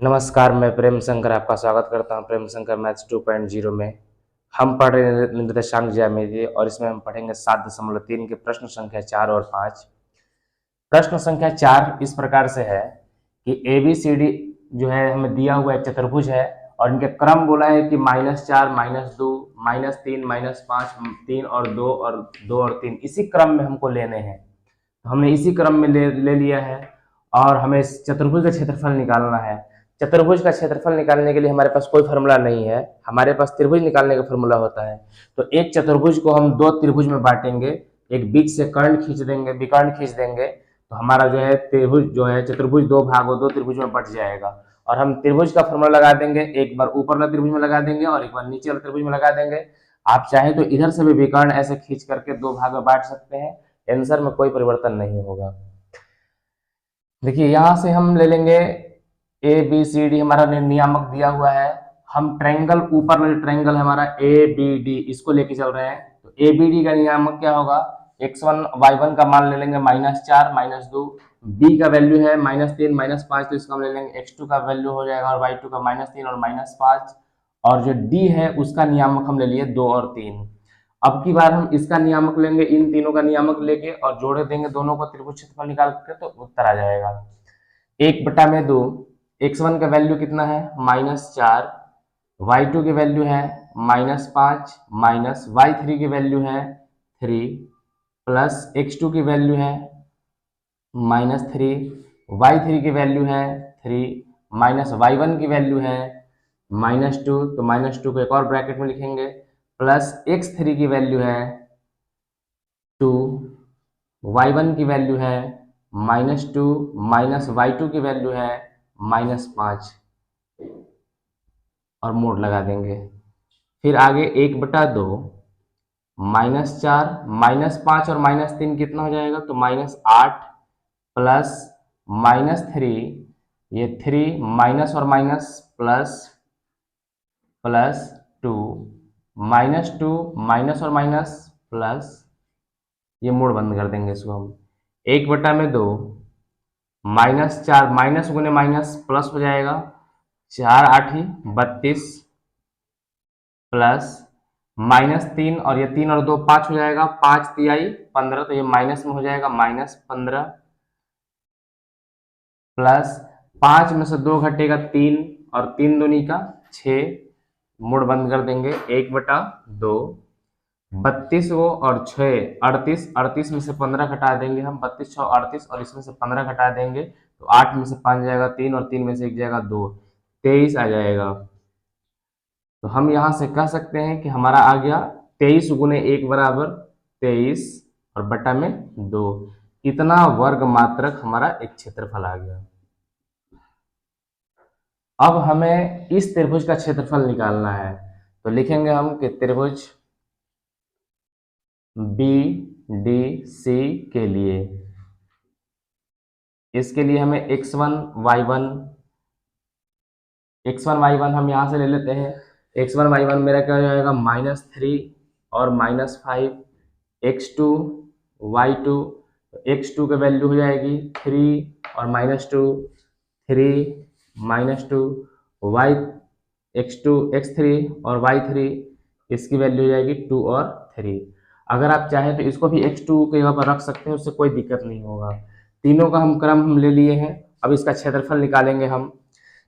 नमस्कार, मैं प्रेम शंकर आपका स्वागत करता हूं प्रेम शंकर मैथ्स 2.0 में। हम पढ़ रहे हैं निर्देशांक ज्यामिति और इसमें हम पढ़ेंगे 7.3 के प्रश्न संख्या 4 और 5। प्रश्न संख्या 4 इस प्रकार से है कि ABCD जो है हमें दिया हुआ एक चतुर्भुज है और इनके क्रम बोला है कि -4, -2, -3, -5, 3 और 2 और 2 और 3 इसी क्रम में हमको लेने हैं। तो हमने इसी क्रम में ले लिया है और हमें इस चतुर्भुज का क्षेत्रफल निकालना है। चतुर्भुज का क्षेत्रफल निकालने के लिए हमारे पास कोई फॉर्मूला नहीं है, हमारे पास त्रिभुज निकालने का फॉर्मूला होता है। तो एक चतुर्भुज को हम दो त्रिभुज में बांटेंगे, एक बीच से कर्ण खींच देंगे, विकर्ण खींच देंगे, तो हमारा जो है त्रिभुज जो है चतुर्भुज दो भागों दो त्रिभुज में बट जाएगा। और हम त्रिभुज का फॉर्मूला लगा देंगे, एक बार ऊपर वाला त्रिभुज में लगा देंगे और एक बार नीचे वाला त्रिभुज में लगा देंगे। आप चाहे तो इधर से भी विकर्ण ऐसे खींच करके दो भाग में बांट सकते हैं, आंसर में कोई परिवर्तन नहीं होगा। देखिए यहां से हम ले लेंगे ABCD, हमारा नियामक दिया हुआ है। हम ट्रायंगल ऊपर वाले ट्रायंगल हमारा ABD इसको लेके चल रहे हैं, तो ABD का नियामक क्या होगा, x1 y1 का मान ले लेंगे -4 -2, b का वैल्यू है -3 -5, तो इसको हम ले लेंगे x2 का वैल्यू हो जाएगा और y2 का -3 और -5, और जो d है उसका नियामक हम ले लिए 2 और 3। अब की बार हम इसका नियामक लेंगे, इन तीनों का नियामक लेके और जोड़े देंगे दोनों को, त्रिभुज क्षेत्रफल निकाल के तो उत्तर आ जाएगा 1/2। x1 का वैल्यू कितना है -4, y2 की वैल्यू है -5, माइनस y3 की वैल्यू है 3, प्लस x2 की वैल्यू है -3, y3 की वैल्यू है 3, माइनस y1 की वैल्यू है -2, तो -2 को एक और ब्रैकेट में लिखेंगे, प्लस x3 की वैल्यू है 2, y1 की वैल्यू है -2, माइनस y2 की वैल्यू है -5 और मोड लगा देंगे। फिर आगे 1/2, -4, -5 और -3 कितना हो जाएगा, तो -8, प्लस -3, ये 3 माइनस और माइनस प्लस, प्लस 2, -2 माइनस और माइनस प्लस, ये मोड बंद कर देंगे इसको हम। 1/2, -4 माइनस गुने माइनस प्लस हो जाएगा, 4 8 32, प्लस -3 और ये 3 और 2 5 हो जाएगा, 5 तिहाई 15, तो ये माइनस में हो जाएगा -15, प्लस 5 में से 2 घटेगा 3 और 3 दूनी का 6, मोड बंद कर देंगे 1/2, 32 वो और 6 38, 38 में से 15 घटा देंगे हम, 32 6 38 और इसमें से 15 घटा देंगे तो 8 में से 5 जाएगा 3 और 3 में से 1 जाएगा 2, 23 आ जाएगा। तो हम यहां से कह सकते हैं कि हमारा आ गया 23 गुने 1 बराबर 23 और बटा में 2, इतना वर्ग मात्रक हमारा एक क्षेत्रफल आ गया। अब हमें इस त्रिभुज का क्षेत्रफल निकालना है, तो लिखेंगे हम कि त्रिभुज BDC के लिए, इसके लिए हमें x1 y1 हम यहां से ले लेते हैं। x1 y1 मेरा क्या हो जाएगा, -3 और -5, x2 y2, x2 की वैल्यू हो जाएगी 3 और -2, 3 -2, y x2 x3 और y3 इसकी वैल्यू हो जाएगी 2 और 3। अगर आप चाहें तो इसको भी x2 के जगह पर रख सकते हैं, उससे कोई दिक्कत नहीं होगा। तीनों का हम क्रम हम ले लिए हैं, अब इसका क्षेत्रफल निकालेंगे हम।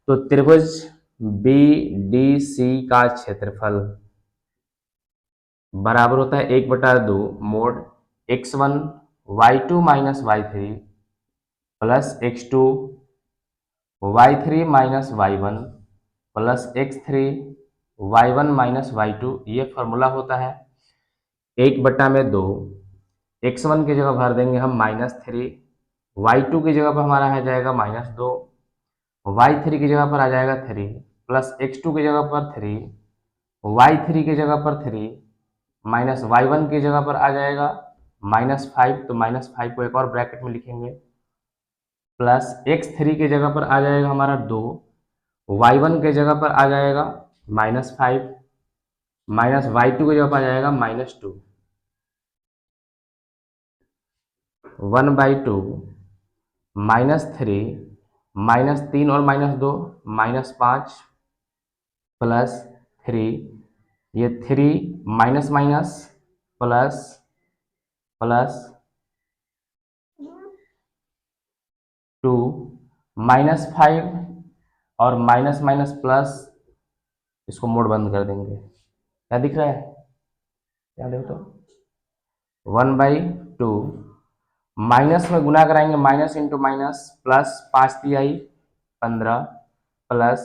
तो त्रिभुज BDC का क्षेत्रफल बराबर होता है 1/2 mode x1 y2 minus y3 plus x2 y3 minus y1 plus x3 y1 minus y2, ये फॉर्मूला होता है 1/2। x1 की जगह भर देंगे हम -3, y2 की जगह पर हमारा आ जाएगा -2, y3 की जगह पर आ जाएगा 3, प्लस x2 की जगह पर 3, y3 की जगह पर 3, माइनस y1 की जगह पर आ जाएगा -5, तो -5 को एक और ब्रैकेट में लिखेंगे, प्लस x3 की जगह पर आ जाएगा हमारा 2, y1 की जगह पर आ जाएगा -5, माइनस y2 की जगह पर आ जाएगा -2, 1/2 -3 -3 और -2 -5 +3, ये 3 माइनस माइनस प्लस प्लस 2 -5 और माइनस माइनस प्लस, इसको मोड बंद कर देंगे। क्या दिख रहा है? क्या देखो तो 1/2 माइनस में गुना कराएंगे, माइनस इंटू माइनस प्लस 5 तिहाई 15 प्लस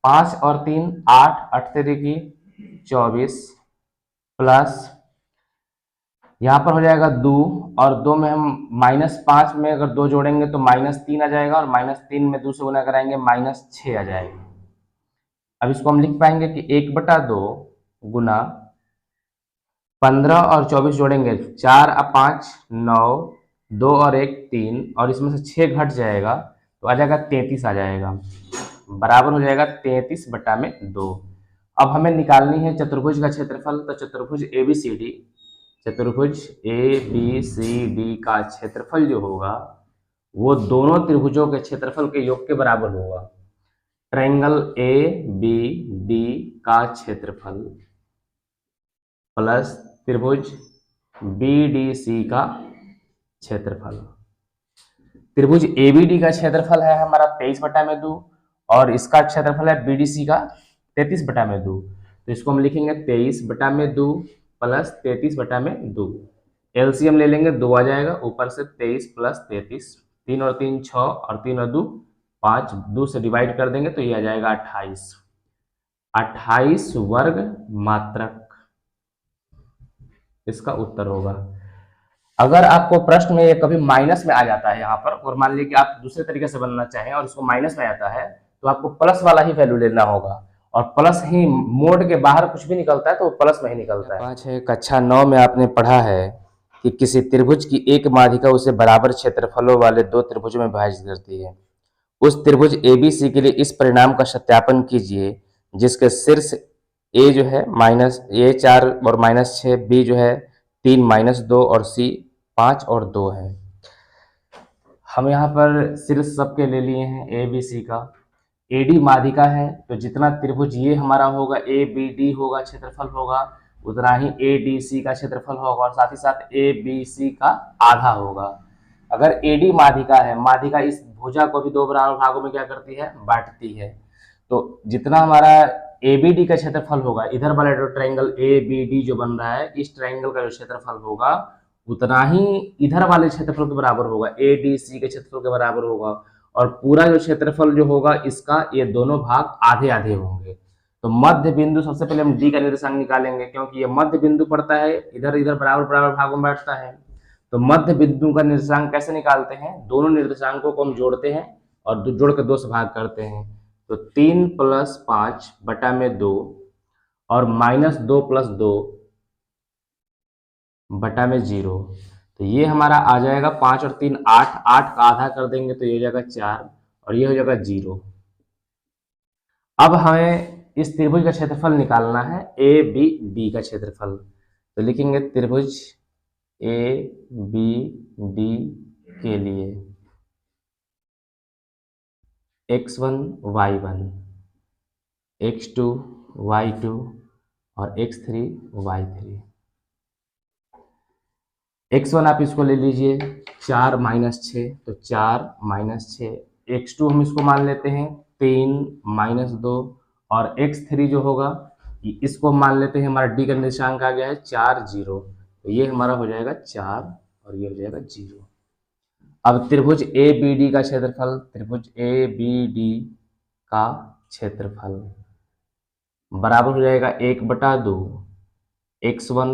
5 और 3 8 8 की 24 प्लस यहाँ पर हो जाएगा 2 और 2 में हम -5 में अगर 2 जोड़ेंगे तो -3 आ जाएगा और -3 में 2 से गुना कराएंगे -6 आ जाएगा। अब इसको हम लिख पाएंगे कि 1/2 गुना 15 और 24 जोड़ेंगे 4 और 5 9 2 और 1 3 और इसमें से 6 घट जाएगा तो आ जाएगा 33 आ जाएगा, बराबर हो जाएगा 33/2। अब हमें निकालनी है चतुर्भुज का क्षेत्रफल। तो चतुर्भुज ABCD, चतुर्भुज ABCD का क्षेत्रफल जो होगा वो दोनों त्रिभुजों के क्षेत्रफल के योग के बराबर होगा। ट्रायंगल ABD का क्षेत्रफल प्लस त्रिभुज BDC का क्षेत्रफल। त्रिभुज ABD का क्षेत्रफल है हमारा 23/2 और इसका क्षेत्रफल है BDC का 33/2। तो इसको हम लिखेंगे 23/2 प्लस 33/2। एलसीएम ले लेंगे, 2 आ जाएगा ऊपर से, 23 प्लस 33, 3 और 3 6 और 3 और 2 5, 2 से डिवाइड कर देंगे तो ये आ जाएगा 28। 28 वर्ग मात्रक इसका उत्तर होगा। अगर आपको प्रश्न में ये कभी माइनस में आ जाता है यहाँ पर, और मान लीजिए कि आप दूसरे तरीके से बनना चाहें और इसको माइनस में आता है तो आपको प्लस वाला ही वैल्यू लेना होगा, और प्लस ही मोड के बाहर कुछ भी निकलता है तो वो प्लस में ही निकलता है। 5 है कक्षा 9 में आपने पढ़ा है कि किसी त्रिभुज की एक माध्यिका उसे बराबर क्षेत्रफलों वाले दो त्रिभुजों में विभाजित करती है। उस त्रिभुज ABC के लिए इस परिणाम का सत्यापन कीजिए जिसके शीर्ष A जो है -4 और -6, B जो है 3 -2 और C 5 और 2 है। हम यहाँ पर शीर्ष सबके ले लिए हैं ABC का। AD माध्यिका है तो जितना त्रिभुज ये हमारा होगा ABD होगा क्षेत्रफल होगा, उतना ही ADC का क्षेत्रफल होगा और साथ ही साथ ABC का आधा होगा। अगर AD माध्यिका है, माध्यिका इस भुजा को भी दो बराबर भागों में क्या करती है, बांटती है। तो जितना हमारा ABD का क्षेत्रफल होगा, इधर वाला जो ट्रायंगल ABD जो बन रहा है, इस ट्रायंगल का जो क्षेत्रफल होगा उतना ही इधर वाले क्षेत्रफल के बराबर होगा, ADC के क्षेत्रफल के बराबर होगा। और पूरा जो क्षेत्रफल जो होगा इसका, ये दोनों भाग आधे आधे होंगे। तो मध्य बिंदु, सबसे पहले हम D का निर्देशांक निकालेंगे क्योंकि ये मध्य बिंदु पड़ता है, इधर इधर बराबर बराबर भागों में बैठता है। तो मध्य बिंदु का निर्देशांक कैसे निकालते हैं, दोनों निर्देशांकों को हम जोड़ते हैं और जोड़ के 2 से भाग करते हैं। तो 3 + 5/2 और -2 + 2 बटा में 0। तो ये हमारा आ जाएगा 5 और 3 8, 8 का आधा कर देंगे तो ये हो जाएगा 4 और ये हो जाएगा 0। अब हमें इस त्रिभुज का क्षेत्रफल निकालना है ABD का क्षेत्रफल। तो लिखेंगे त्रिभुज ABD के लिए x1 y1 x2 y2 और x3 y3। x1 आप इसको ले लीजिए 4 - 6, तो 4 - 6। x2 हम इसको मान लेते हैं 3 - 2 और x3 जो होगा इसको मान लेते हैं, हमारा D का निर्देशांक आ गया है 4 0। तो ये हमारा हो जाएगा 4 और ये हो जाएगा 0। अब त्रिभुज ABD का क्षेत्रफल, त्रिभुज ABD का क्षेत्रफल बराबर हो जाएगा 1/2 x1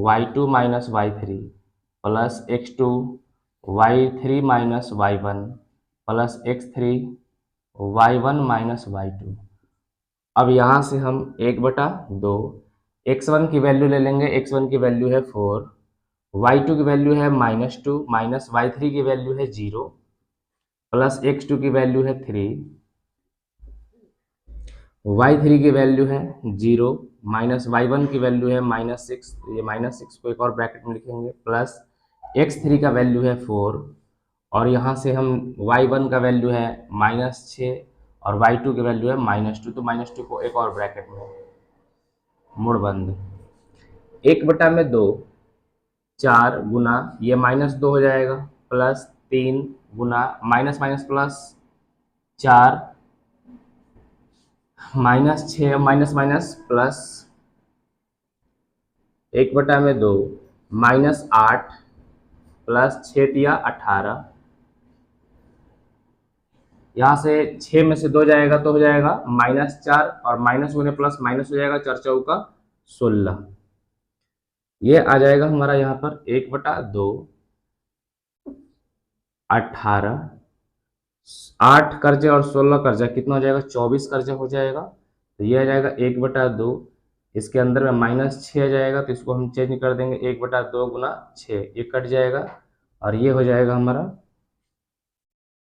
y2 - y3 plus x2 y3 - y1 plus x3 y1 - y2। अब यहाँ से हम 1/2 x1 की वैल्यू ले लेंगे, x1 की वैल्यू है 4, y2 की वैल्यू है -2 माइनस y3 की वैल्यू है 0 प्लस x2 की वैल्यू है 3, y3 की वैल्यू है 0 माइनस y1 की वैल्यू है -6, तो ये -6 को एक और ब्रैकेट में लिखेंगे, प्लस x3 का वैल्यू है 4 और यहाँ से हम y1 का वैल्यू है -6 और y2 की वैल्यू है -2, तो -2 को एक और ब्रैकेट में मुड़ बंद 1/2 4 गुना ये -2 हो जाएगा प्लस 3 गुना minus minus plus 4 -6 minus minus plus 1/2 -8 plus 6 दिया 18। यहाँ से 6 में से 2 जाएगा तो हो जाएगा -4 और माइनस गुने प्लस माइनस हो जाएगा 4 चौका 16। ये आ जाएगा हमारा यहाँ पर 1/2 18 8 कर्जे और 16 कर्जा कितना हो जाएगा 24 कर्जा हो जाएगा। तो ये आ जाएगा 1/2 इसके अंदर में -6 आ जाएगा तो इसको हम चेंज कर देंगे 1/2 गुना 6 ये कट जाएगा और ये हो जाएगा हमारा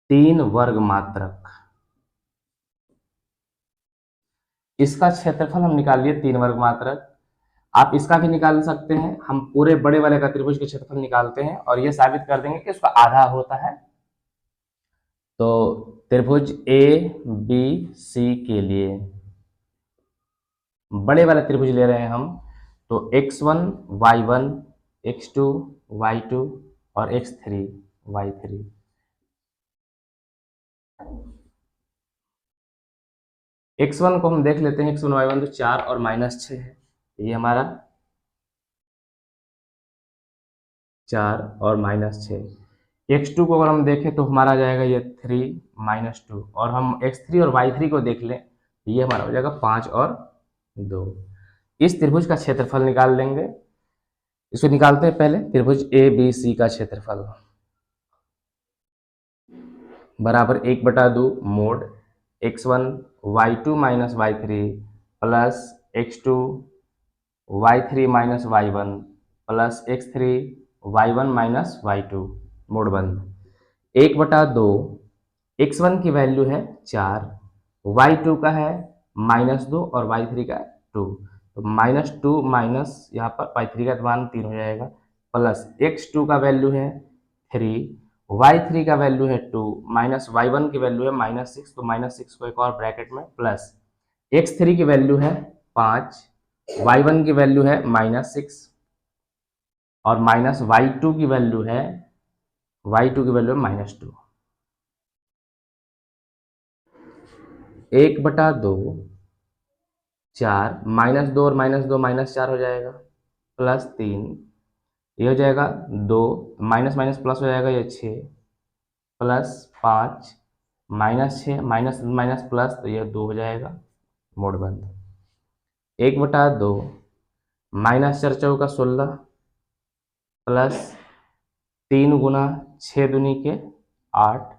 3 वर्ग मात्रक। इसका क्षेत्रफल हम निकाल लिए 3 वर्ग मात्रक। आप इसका भी निकाल सकते हैं, हम पूरे बड़े वाले का त्रिभुज के क्षेत्रफल निकालते हैं और ये साबित कर देंगे कि उसका आधा होता है। तो त्रिभुज ए बी सी के लिए बड़े वाले त्रिभुज ले रहे हैं हम, तो x1 y1 x2 y2 और x3 y3। x1 को हम देख लेते हैं, x1 y1 तो 4 और -6 है, ये हमारा 4 और -6। x2 को अगर हम देखें तो हमारा जाएगा ये 3 -2 और हम x3 और y3 को देख लें ये हमारा हो जाएगा 5 और 2। इस त्रिभुज का क्षेत्रफल निकाल लेंगे। इसको निकालते हैं पहले त्रिभुज ए बी सी का क्षेत्रफल बराबर 1/2 mode x1 y2 - y3 plus x2 y3 - y1 plus x3 y1 - y2 mode बंद 1/2 x1 की वैल्यू है 4 y2 का है -2 और y3 का 2, तो -2 माइनस यहाँ पर y3 का मान 3 हो जाएगा प्लस x2 का वैल्यू है 3 y3 का वैल्यू है 2 माइनस y1 की वैल्यू है -6, तो -6 को एक और ब्रैकेट में प्लस x3 की वैल्यू है 5 y1 की वैल्यू है -6 और माइनस y2 की वैल्यू है -2 1/2 4 -2 और -2 -4 हो जाएगा प्लस 3 ये हो जाएगा 2 माइनस माइनस प्लस हो जाएगा ये 6 प्लस 5 -6 माइनस माइनस प्लस तो ये 2 हो जाएगा मोड बंद 1/2 -4 चौका 16 प्लस 3 गुना 6 दूनी के 8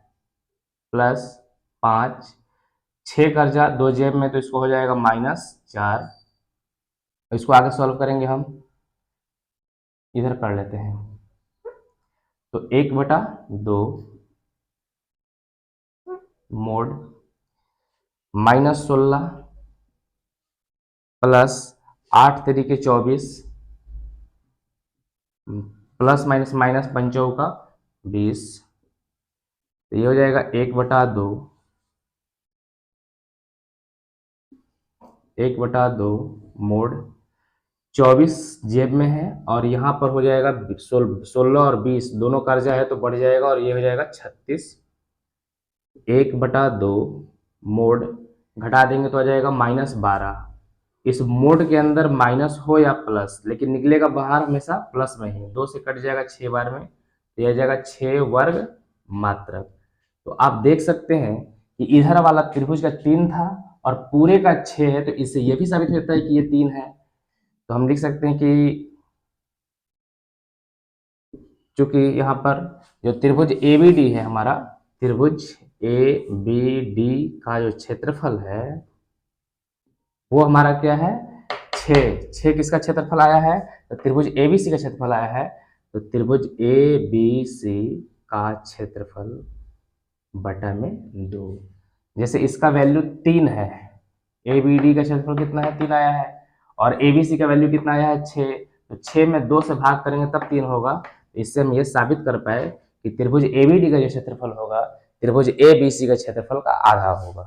प्लस 5 6 कर्जा 2 जेब में तो इसको हो जाएगा -4। इसको आगे सॉल्व करेंगे हम, इधर कर लेते हैं तो 1/2 मोड -16 प्लस 8 तरीके 24 प्लस माइनस माइनस 5 का 20, तो ये हो जाएगा 1/2 मोड 24 जेब में है और यहाँ पर हो जाएगा 16 और 20 दोनों कर्जा है तो बढ़ जाएगा और ये हो जाएगा 36। 1/2 मोड घटा देंगे तो आ जाएगा -12। इस मोड के अंदर माइनस हो या प्लस लेकिन निकलेगा बाहर हमेशा प्लस में ही, 2 से कट जाएगा 6 बार में तो यह जाएगा 6 वर्ग मात्रक। तो आप देख सकते हैं कि इधर वाला त्रिभुज का 3 था और पूरे का 6 है, तो इससे यह भी साबित होता है कि ये 3 है। तो हम लिख सकते हैं कि चूंकि यहाँ पर जो त्रिभुज ABD है हमारा, त्रिभुज ABD का जो क्षेत्रफल है वो हमारा क्या है 6 किसका क्षेत्रफल आया है तो त्रिभुज ABC का क्षेत्रफल आया है। तो त्रिभुज ABC का क्षेत्रफल बटा में 2, जैसे इसका वैल्यू 3 है, ABD का क्षेत्रफल कितना है 3 आया है और ABC का वैल्यू कितना आया है 6, तो 6 में 2 से भाग करेंगे तब 3 होगा। इससे हम ये साबित कर पाए कि त्रिभुज एबीडी का जो क्षेत्रफल होगा त्रिभुज एबीसी का क्षेत्रफल का आधा होगा।